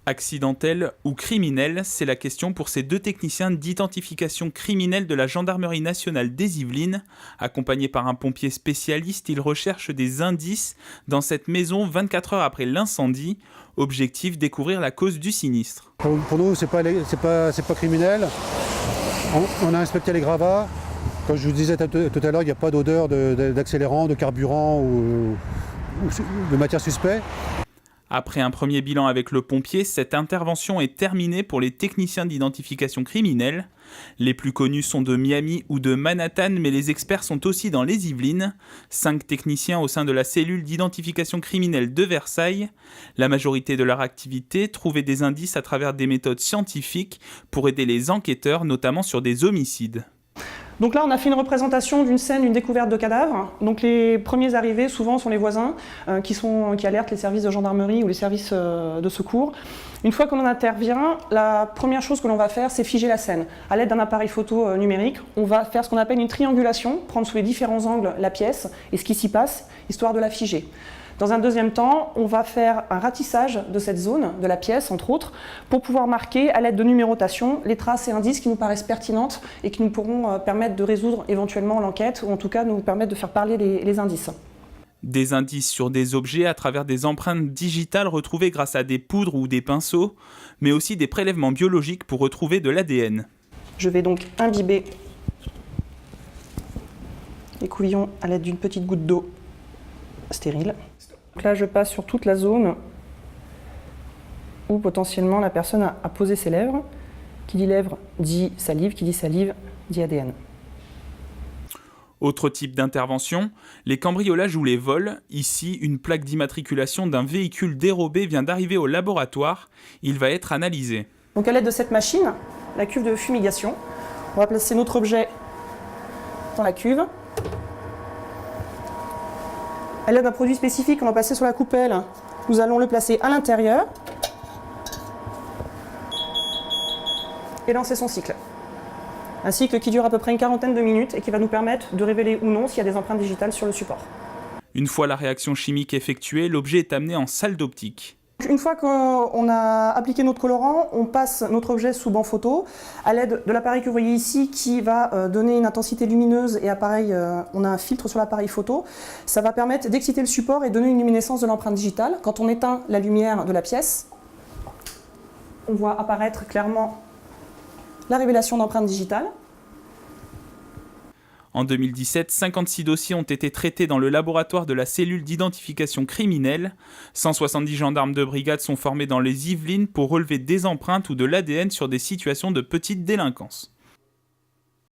Accidentelle ou criminelle, c'est la question pour ces deux techniciens d'identification criminelle de la Gendarmerie nationale des Yvelines. Accompagnés par un pompier spécialiste, ils recherchent des indices dans cette maison 24 heures après l'incendie. Objectif, découvrir la cause du sinistre. Pour nous, c'est pas criminel. On a inspecté les gravats. Comme je vous disais tout à l'heure, il n'y a pas d'odeur d'accélérant, de carburant ou de matière suspecte. Après un premier bilan avec le pompier, cette intervention est terminée pour les techniciens d'identification criminelle. Les plus connus sont de Miami ou de Manhattan, mais les experts sont aussi dans les Yvelines. 5 techniciens au sein de la cellule d'identification criminelle de Versailles. La majorité de leur activité, trouver des indices à travers des méthodes scientifiques pour aider les enquêteurs, notamment sur des homicides. Donc là, on a fait une représentation d'une scène, d'une découverte de cadavres. Donc les premiers arrivés, souvent, sont les voisins qui alertent les services de gendarmerie ou les services de secours. Une fois qu'on en intervient, la première chose que l'on va faire, c'est figer la scène. À l'aide d'un appareil photo numérique, on va faire ce qu'on appelle une triangulation, prendre sous les différents angles la pièce et ce qui s'y passe, histoire de la figer. Dans un deuxième temps, on va faire un ratissage de cette zone, de la pièce entre autres, pour pouvoir marquer à l'aide de numérotation les traces et indices qui nous paraissent pertinentes et qui nous pourront permettre de résoudre éventuellement l'enquête ou en tout cas nous permettre de faire parler les indices. Des indices sur des objets à travers des empreintes digitales retrouvées grâce à des poudres ou des pinceaux, mais aussi des prélèvements biologiques pour retrouver de l'ADN. Je vais donc imbiber les couvillons à l'aide d'une petite goutte d'eau stérile. Donc là, je passe sur toute la zone où potentiellement la personne a posé ses lèvres. Qui dit lèvres dit salive, qui dit salive dit ADN. Autre type d'intervention, les cambriolages ou les vols. Ici, une plaque d'immatriculation d'un véhicule dérobé vient d'arriver au laboratoire. Il va être analysé. Donc à l'aide de cette machine, la cuve de fumigation, on va placer notre objet dans la cuve. À l'aide d'un produit spécifique qu'on va passer sur la coupelle, nous allons le placer à l'intérieur et lancer son cycle. Un cycle qui dure à peu près une quarantaine de minutes et qui va nous permettre de révéler ou non s'il y a des empreintes digitales sur le support. Une fois la réaction chimique effectuée, l'objet est amené en salle d'optique. Une fois qu'on a appliqué notre colorant, on passe notre objet sous banc photo à l'aide de l'appareil que vous voyez ici qui va donner une intensité lumineuse et pareil, on a un filtre sur l'appareil photo. Ça va permettre d'exciter le support et donner une luminescence de l'empreinte digitale. Quand on éteint la lumière de la pièce, on voit apparaître clairement la révélation d'empreintes digitales. En 2017, 56 dossiers ont été traités dans le laboratoire de la cellule d'identification criminelle. 170 gendarmes de brigade sont formés dans les Yvelines pour relever des empreintes ou de l'ADN sur des situations de petite délinquance.